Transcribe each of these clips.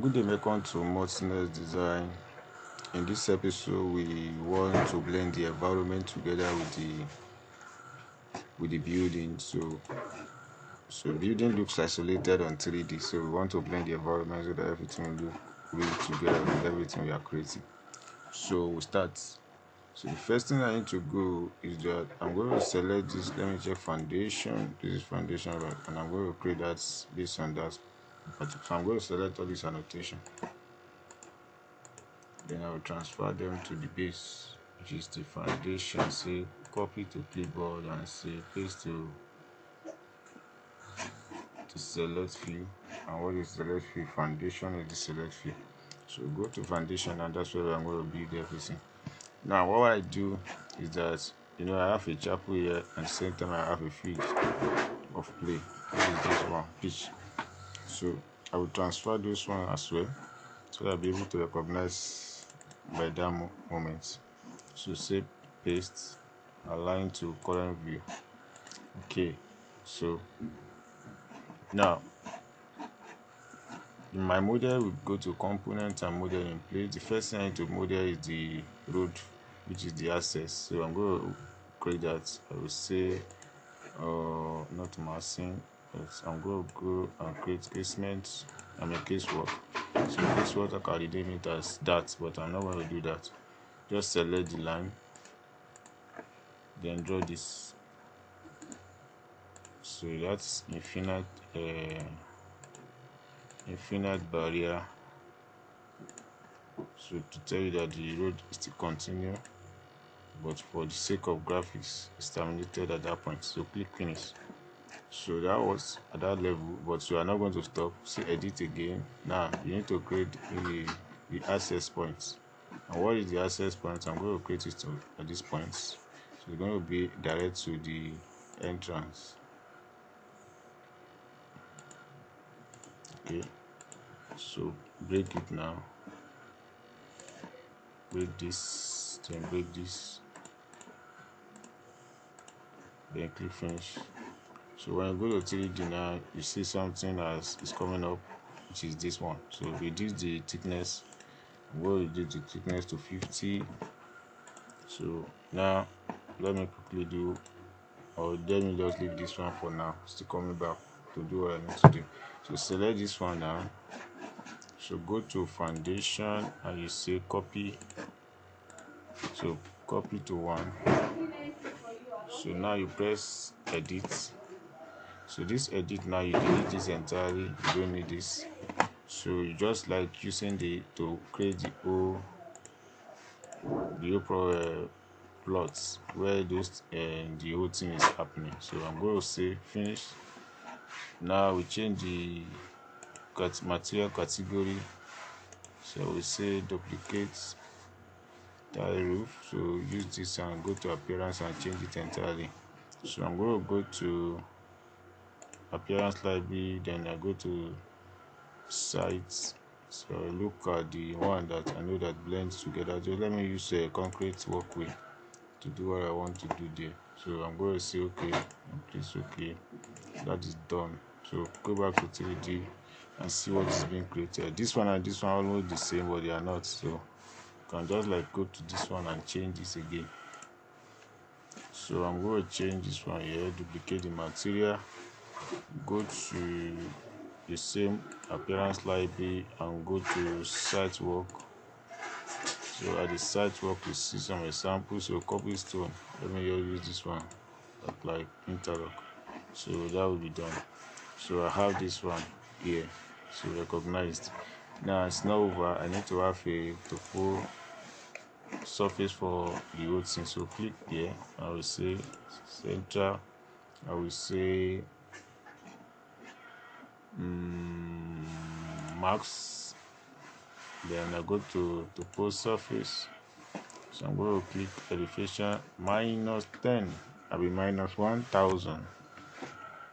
Good day, welcome to Multiness Design. In this episode, we want to blend the environment together with the building. So building looks isolated on 3D. So we want to blend the environment so that everything will look really together with everything we are creating. So we start. So the first thing I need to go is that I'm going to select this. Let me check foundation. This is foundation, right? And I'm going to create that based on that. So I'm going to select all this annotation. Then I will transfer them to the base, which is the foundation. Say copy to clipboard and say paste to select view. And what is select view? Foundation is the select view. So go to foundation, and that's where I'm going to build everything. Now what I do is that I have a chapel here, and same time I have a field of play. This is this one pitch. So I will transfer those one as well, so that I'll be able to recognize by that moment. So say paste, align to current view. Okay, so now in my model, we go to component and model in place. The first thing I need to model is the road, which is the access. So I'm going to create that. I will say not massing, but I'm going to go and create casement. Casework. So casework I can rename it as that, but I'm not going to do that. Just select the line, then draw this. So that's infinite barrier. So to tell you that the road is to continue, but for the sake of graphics, it's terminated at that point. So click finish. So that was at that level, but you are not going to stop. Say edit again. Now you need to create the access points. And what is the access point? I'm going to create it at this point. So it's going to be direct to the entrance. Okay, so break it now. Break this, then break this, then click finish. So when you go to 3D now, you see something as is coming up, which is this one. So reduce the thickness. I'm going to reduce the thickness to 50. So now let me quickly do, or let me just leave this one for now. Still coming back to do what I need to do. So select this one now. So go to foundation and you say copy. So copy to one. So now you press edit. So this edit, now you delete this entirely. You don't need this. So you just like using to create the whole plots where those the whole thing is happening. So I'm going to say finish. Now we change the material category. So we say duplicate tile roof. So use this and go to appearance and change it entirely. So I'm going to go to appearance library, then I go to sites. So I look at the one that I know that blends together. Just let me use a concrete walkway to do what I want to do there. So I'm going to say okay, and please okay, that is done. So go back to 3D and see what is being created. This one and this one are almost the same, but they are not. So you can just like go to this one and change this again. So I'm going to change this one here, duplicate the material, go to the same appearance library and go to site work. So at the site work we see some examples. So cobblestone, let me use this one like interlock. So that will be done. So I have this one here, so recognized. Now it's not over. I need to have a full surface for the whole thing. So click here. I will say center. I will say max. Then I go to post surface. So I'm going to click elevation -10. I'll be -1000.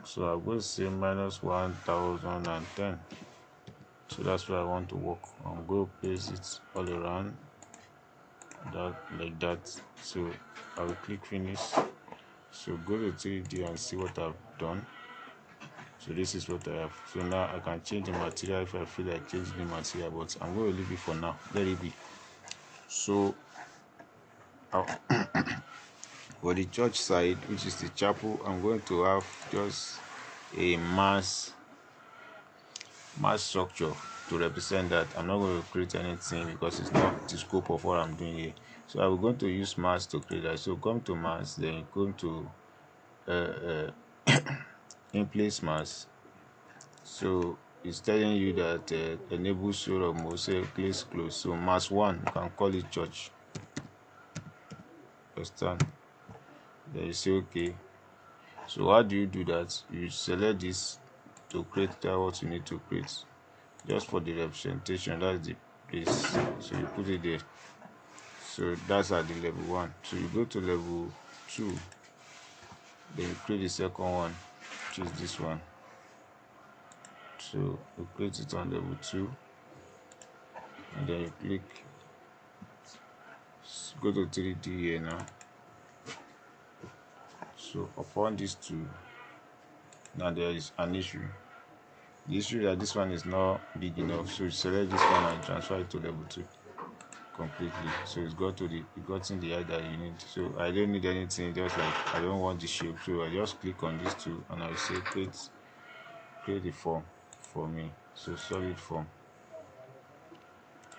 So I'm going to say -1010. So that's where I want to work. I'm going to place it all around that like that. So I will click finish. So go to 3D and see what I've done. So this is what I have. So now I can change the material if I feel like changing the material, but I'm going to leave it for now. Let it be. So for the church side, which is the chapel, I'm going to have just a mass structure to represent that. I'm not going to create anything because it's not the scope of what I'm doing here. So I'm going to use mass to create that. So come to mass, then go to in place mass. So it's telling you that enable show of Mosaic place close. So mass 1, you can call it church. Understand? Then you say okay. So how do you do that? You select this to create what you need to create. Just for the representation, that's the place. So you put it there. So that's at the level 1. So you go to level 2, then you create the second one, which is this one. So you create it on level 2, and then you click, go to 3D here now. So upon these two, now there is an issue. The issue that this one is not big enough, so you select this one and transfer it to level 2 completely. So it's gotten the height that you need. So I don't need anything, just like I don't want the shape, so I just click on these two and I will say create the form for me. So solid form.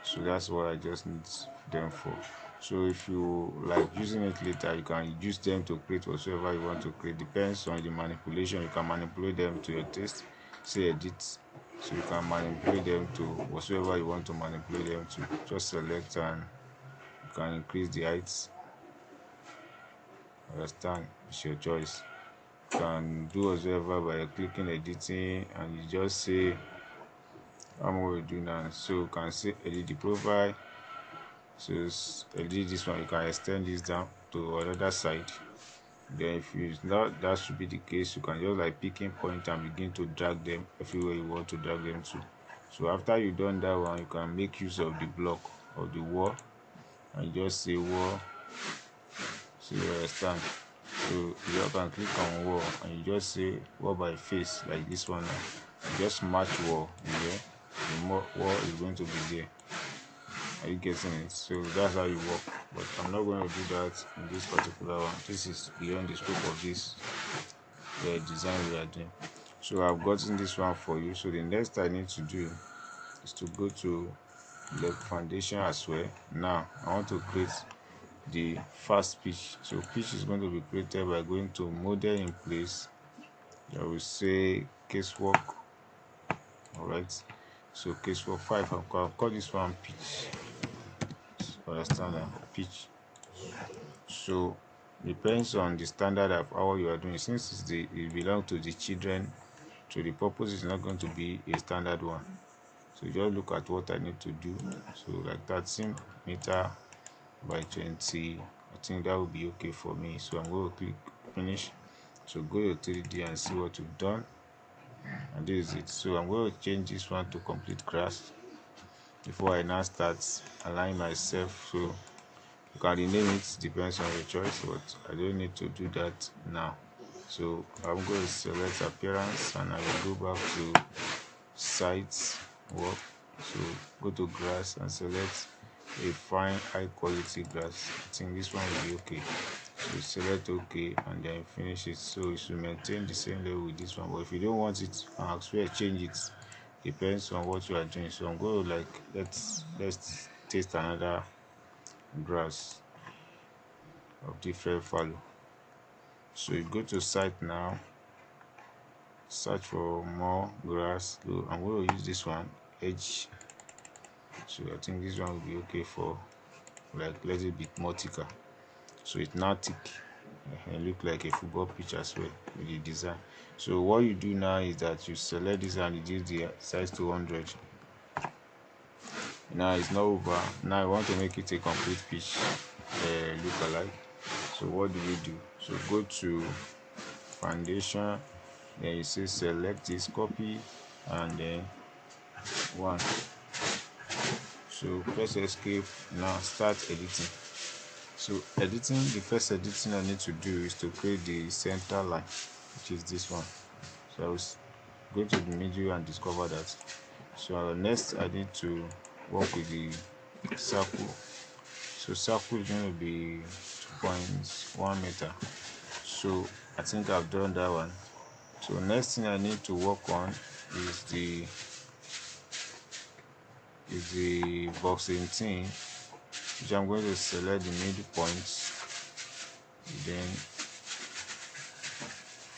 So that's what I just need them for. So if you like using it later, you can use them to create whatsoever you want to create. Depends on the manipulation. You can manipulate them to your taste. Say edit, so you can manipulate them to whatsoever you want to manipulate them to. Just select and you can increase the heights. Understand? It's your choice. You can do whatsoever by clicking editing, and you just say I'm going to do now. So you can say edit the profile. So edit this one. You can extend this down to another side. Then if it's not, that should be the case, you can just like picking point and begin to drag them everywhere you want to drag them to. So after you've done that one, you can make use of the block of the wall and just say wall. So you understand. So you can click on wall and you just say wall by face, like this one now. You just match wall here. The wall is going to be there. Are you getting it? So that's how you work. But I'm not going to do that in this particular one. This is beyond the scope of this design we are doing. So I've gotten this one for you. So the next I need to do is to go to the foundation as well. Now I want to create the first pitch. So pitch is going to be created by going to model in place. I will say casework. Alright. So casework 5, I'll call this one pitch. Understand that pitch. So depends on the standard of how you are doing. Since it belongs to the children, so the purpose is not going to be a standard one. So just look at what I need to do. So like 13 meter by 20, I think that will be okay for me. So I'm going to click finish. So go to 3D and see what you've done, and this is it. So I'm going to change this one to complete grass before I now start aligning myself. So you can rename it, depends on your choice, but I don't need to do that now. So I'm going to select appearance and I will go back to sites work. So go to grass and select a fine high quality grass. I think this one will be okay. So select okay and then finish it. So it should maintain the same level with this one, but if you don't want it, you can actually change it. Depends on what you are doing. So I'm going to like let's taste another grass of different value. So you go to site now, search for more grass. So I'm going to use this one, edge. So I think this one will be okay for like a little bit more thicker. So it's now thick and look like a football pitch as well with the design. So what you do now is that you select this and reduce the size to 100. Now it's not over. Now I want to make it a complete pitch look alike. So what do we do? So go to foundation, then you say select this, copy, and then one. So press escape. Now start editing. So editing, the first editing I need to do is to create the center line, which is this one. So go to the middle and discover that. So next I need to work with the circle. So circle is going to be 2.1 meter. So I think I've done that one. So next thing I need to work on is the box 18, which I'm going to select the middle points. Then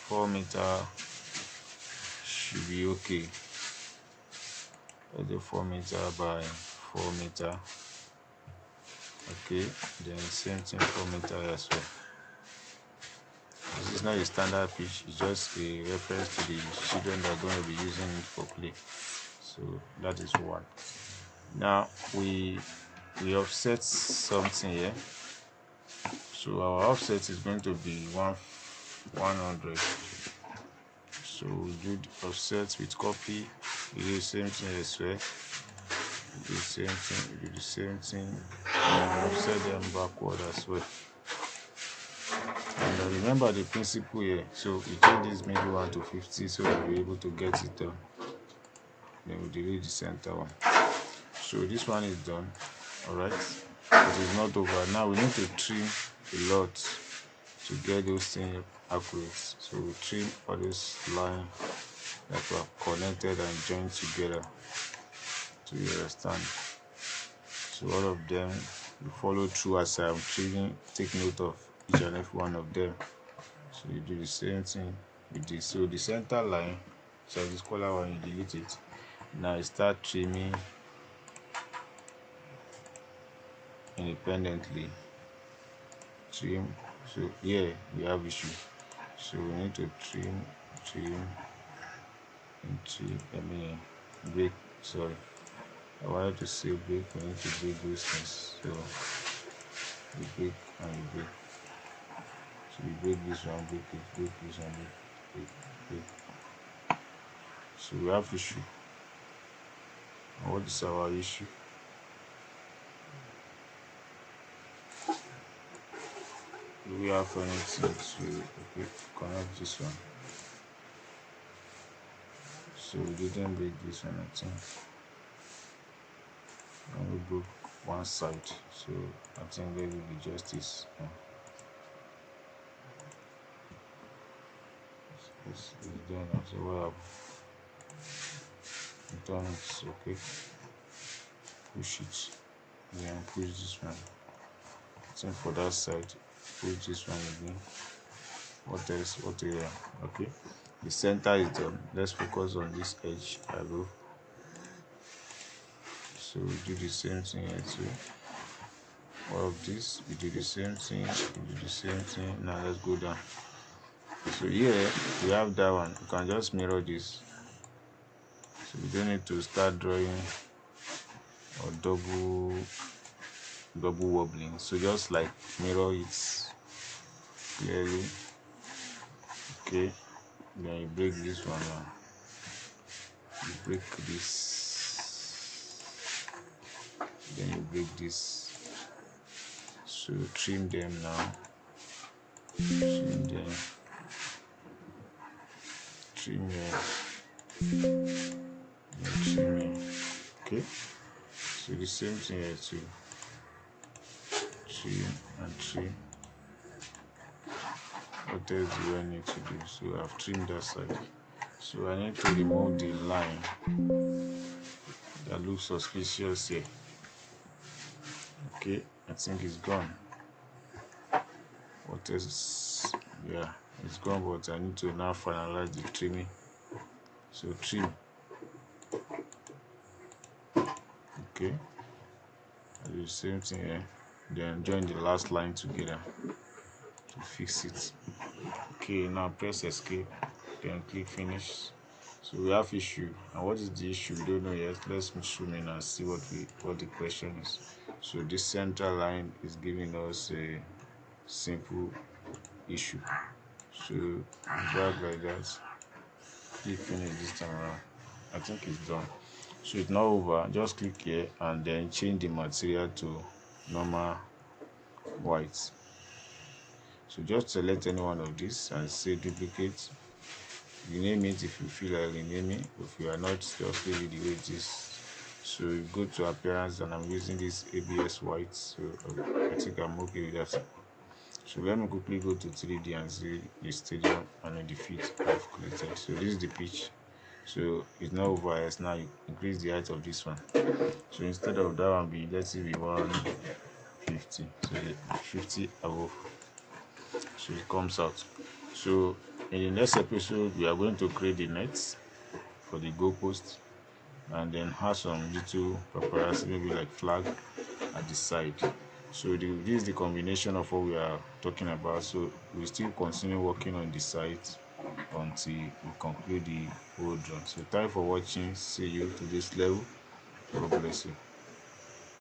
4 meter should be okay. Let's do 4 meter by 4 meter. Okay, then same thing 4 meter as well. This is not a standard pitch, it's just a reference to the children that are going to be using it for play. So that is one. Now we offset something here. So our offset is going to be 100. So we do the offset with copy. We do the same thing as well. We do the same thing, and offset them backward as well. And remember the principle here. So we change this middle one to 50 so we'll be able to get it done. Then we delete the center one. So this one is done. Alright, it is not over. Now we need to trim a lot to get those things accurate. So we trim all those lines that were connected and joined together. Do you understand? So all of them you follow through as I'm trimming. Take note of each and every one of them. So you do the same thing with this. So the center line, so this color one, you delete it. Now you start trimming independently. Trim. So here we have issue. So we need to trim break. Sorry, I wanted to say break. We need to break those things. So you break and you break. So you break this one, break it, break this one, break. So we have issue. And what is our issue? Do we have anything to connect this one? So we didn't break this one, I think. And we broke one side. So I think there will be just this. It's done. So what I've done is okay. Push it. Then push this one. I think for that side, push this one again. What else? What area? Okay. The center is done. Let's focus on this edge above. So we do the same thing here too. All of this, we do the same thing. We do the same thing. Now let's go down. So here we have that one. You can just mirror this. So we don't need to start drawing or double wobbling. So just like mirror it clearly. Okay. Then you break this one now. You break this. Then you break this. So trim them now. Trim them. Trim here. Trim here. Okay. So the same thing here too. Trim and trim. What else do I need to do? So I've trimmed that side. So I need to remove the line that looks suspicious here. Okay, I think it's gone. What else? Yeah, it's gone, but I need to now finalize the trimming. So trim. Okay, I do the same thing here. Then join the last line together to fix it. Okay, now press escape, then click finish. So we have issue, and what is the issue? We don't know yet. Let's zoom in and see what the question is. So this central line is giving us a simple issue. So drag like that, click finish this time around. I think it's done. So it's not over. Just click here and then change the material to normal white. So just select any one of these and say duplicate, rename it if you feel like renaming. If you are not, just leave it the way it is. So you go to appearance, and I'm using this ABS white, so I think I'm okay with that. So let me quickly go to 3D and see the stadium and the feet I've created. So this is the pitch. So it's not over as now. You increase the height of this one. So instead of that one be, let's say, be 150. So 50 above. So it comes out. So in the next episode, we are going to create the nets for the goalpost, and then have some little paparazzi, maybe like flag at the side. So this is the combination of what we are talking about. So we still continue working on the site until we conclude the whole drawing. So thank you for watching. See you to this level. God bless you.